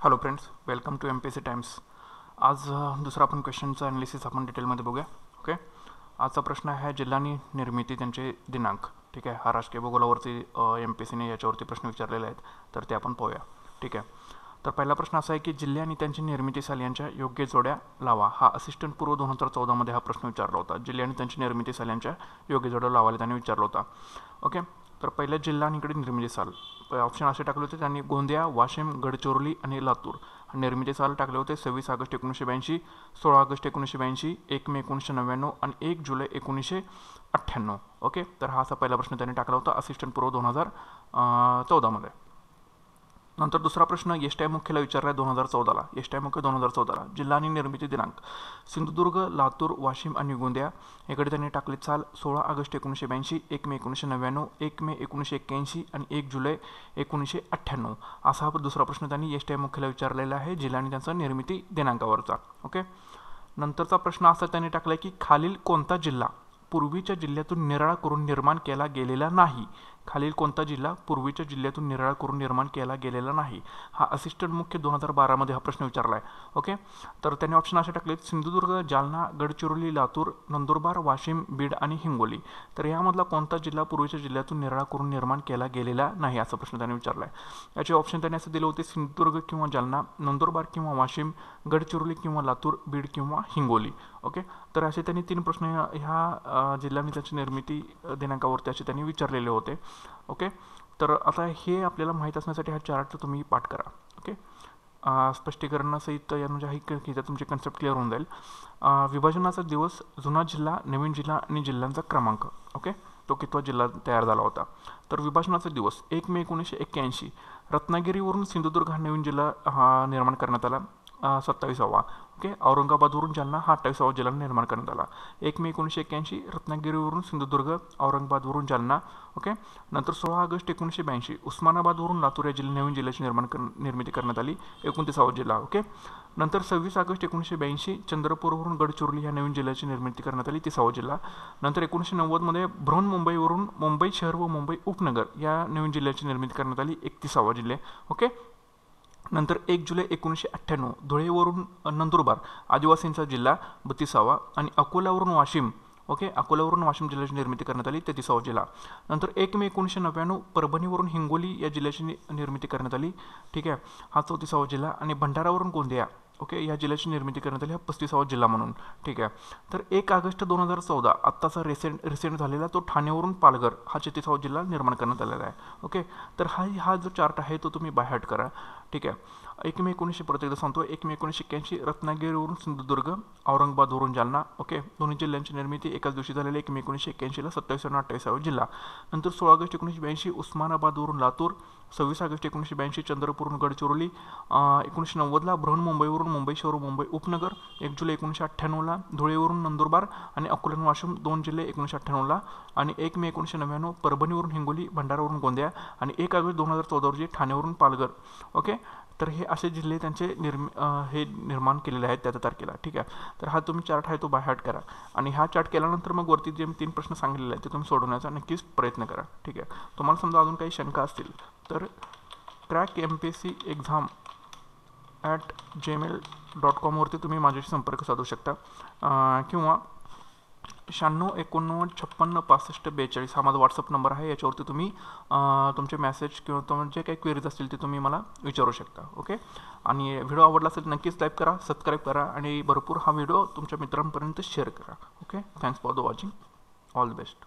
Hello friends, welcome to MPSC times. आज दुसरा आपण क्वेश्चनचं ॲनालिसिस आपण डिटेलमध्ये बघूया. ओके, आजचा प्रश्न आहे जिल्हा आणि निर्मिती त्यांचे दिनांक. ठीक आहे, हा राष्ट्रीय भूगोलावरती MPSCने याच्यावरती प्रश्न विचारलेले आहेत, तर ते आपण पाहूया. ठीक आहे, तर पहिला प्रश्न असा आहे की जिल्हे आणि त्यांची निर्मिती साल यांच्या योग्य जोड्या लावा. हा असिस्टंट पूर्व 2014 हा प्रश्न विचारला होता. जिल्हे आणि त्यांची निर्मिती साल यांच्या योग्य जोड्या लावायला त्यांनी विचारला होता. ओके, तर पहिल्या जिल्हा आणि इकडे निर्मिती साल ऑप्शन असे टाकले होते त्यांनी: गोंदिया, वाशिम, गडचिरोली आणि लातूर. निर्मिती साल टाकले होते 26 ऑगस्ट 1982, 16 ऑगस्ट 1982, 1 मे 1999 आणि 1 जुलै 1998. ओके, तर हा असा पहिला प्रश्न त्यांनी टाकला होता असिस्टंट पूर्व 2014. नंतर दुसरा प्रश्न एसटीआय मुख्यला विचारला आहे 2014ला. एसटीआय मुख्य 2014ला जिल्हा आणि निर्मिती दिनांक: सिंधुदुर्ग, लातूर, वाशिम आणि गोंदिया. इकडे त्यांनी टाकले साल 16 ऑगस्ट 1982, 1 मे 1999, 1 मे 1981 आणि 1 जुलै 1998. असा हा दुसरा प्रश्न त्यांनी एसटीआय मुख्यला विचारलेला आहे जिल्हा आणि त्यांचा निर्मिती दिनांकावरचा. ओके, नंतरचा प्रश्न असा त्यांनी टाकला की खालील कोणता जिल्हा पूर्वीच्या जिल्ह्यातून निराळा करून निर्माण केला गेलेला नाही. खालील कोणता जिल्हा पूर्वीच्या जिल्ह्यातून निराळा करून निर्माण केला गेलेला नाही. हा असिस्टंट मुख्य 2012 हा प्रश्न विचारला आहे. ओके, तर त्यांनी ऑप्शन असे टाकले: सिंधुदुर्ग, जालना, गडचिरोली, लातूर, नंदुरबार, वाशिम, बीड आणि हिंगोली. तर यामधला कोणता जिल्हा पूर्वीच्या जिल्ह्यातून निराळा करून निर्माण केला गेलेला नाही असा प्रश्न त्यांनी विचारला आहे. याचे ऑप्शन त्यांनी असं दिले होते: सिंधुदुर्ग किंवा जालना, नंदुरबार किंवा वाशिम, गडचिरोली किंवा लातूर, बीड किंवा हिंगोली. ओके, तर असे त्यांनी 3 प्रश्न ह्या जिल्ह्यांनी त्याची निर्मिती दिनांकावरती असे त्यांनी विचारलेले होते. ओके, तर आता हे आपल्याला माहीत असण्यासाठी हा चार्ट तुम्ही पाठ करा. ओके, स्पष्टीकरणासहित म्हणजे ही तुमची कन्सेप्ट क्लिअर होऊन जाईल. विभाजनाचा दिवस, जुना जिल्हा, नवीन जिल्हा आणि जिल्ह्यांचा क्रमांक. ओके, तो कितवा जिल्हा तयार झाला होता. तर विभाजनाचा दिवस 1 मे 1981. रत्नागिरीवरून सिंधुदुर्ग हा नवीन जिल्हा निर्माण करण्यात आला, 27वा. ओके, औरंगाबादवरून जालना हा 28वा जिल्हा निर्माण करण्यात आला. 1 मे 1981 रत्नागिरीवरून सिंधुदुर्ग, औरंगाबादवरून जालना. ओके, नंतर 16 ऑगस्ट 1982 उस्मानाबादवरून लातूर या नवीन जिल्ह्याची निर्मिती करण्यात आली, 29वा जिल्हा. ओके, नंतर 26 ऑगस्ट 1982 चंद्रपूरवरून गडचिरोली या नवीन जिल्ह्याची निर्मिती करण्यात आली, 30वा जिल्हा. नंतर 1990 बृहन्मुंबईवरून मुंबई शहर व मुंबई उपनगर या नवीन जिल्ह्याची निर्मिती करण्यात आली, 31वा जिल्हे. ओके, नंतर 1 जुलै 1998 धुळेवरून नंदुरबार आदिवासींचा जिल्हा, 32वा. आणि अकोल्यावरून वाशिम. ओके, अकोल्यावरून वाशिम जिल्ह्याची निर्मिती करण्यात आली, 33वा जिल्हा. नंतर 1 मे 1999 परभणीवरून हिंगोली या जिल्ह्याची निर्मिती करण्यात आली. ठीक आहे, हा 34वा जिल्हा. आणि भंडारावरून गोंदिया, ओके, या जिल्ह्याची निर्मिती करण्यात आली, हा 35वा जिल्हा म्हणून. ठीक आहे, तर 1 ऑगस्ट 2014 आत्ताचा रिसेंट झालेला तो ठाणेवरून पालघर हा 36वा जिल्हा निर्माण करण्यात आलेला आहे. ओके, तर हा जो चार्ट आहे तो तुम्ही बाय हार्ट करा. ठीक आहे, 1 मे 1900 परत एकदा सांगतो, 1 मे 1981 रत्नागिरीवरून सिंधुदुर्ग, औरंगाबादवरून जालना. ओके, दोन्ही जिल्ह्यांची निर्मिती एकाच दिवशी झालेली, 1 मे 1981ला 27वा आणि 28वा जिल्हा. नंतर 16 ऑगस्ट 1982 उस्मानाबादवरून लातूर, 26 ऑगस्ट 1982 चंद्रपूरवरून गडचिरोली, 1990ला बृहन्मुंबईवरून मुंबई शहर मुंबई उपनगर, 1 जुलै 1998ला धुळेवरून नंदुरबार आणि अकोल्यावरून वाशिम 2 जिल्हे 1998ला. आणि 1 मे 1999 परभणीवरून हिंगोली, भंडारावरून गोंदिया. आणि 1 ऑगस्ट 2014 रोजी ठाणेवरून पालघर. ओके, तर हे असे जिल्हे त्यांचे निर्माण केलेले आहेत त्या तारखेला. ठीक आहे, तर हा तुम्ही चार्ट आहे तो बाय हार्ट करा. आणि हा चार्ट केल्यानंतर मग वरती जे 3 प्रश्न सांगितलेले आहेत ते तुम्ही सोडवण्याचा नक्कीच प्रयत्न करा. ठीक आहे, तुम्हाला समजा अजून काही शंका असतील तर क्रॅक MPSC exam @gmail.com वरती तुम्ही माझ्याशी संपर्क साधू शकता, किंवा 96 89 56 65 42 हा माझा व्हॉट्सअप नंबर आहे. याच्यावरती तुम्ही तुमचे मेसेज किंवा तुमचे काही क्वेरीज असतील ते तुम्ही मला विचारू शकता. ओके, आणि व्हिडिओ आवडला असेल नक्कीच लाईक करा, सबस्क्राईब करा आणि भरपूर हा व्हिडिओ तुमच्या मित्रांपर्यंत शेअर करा. Okay, thanks for the watching. All the best.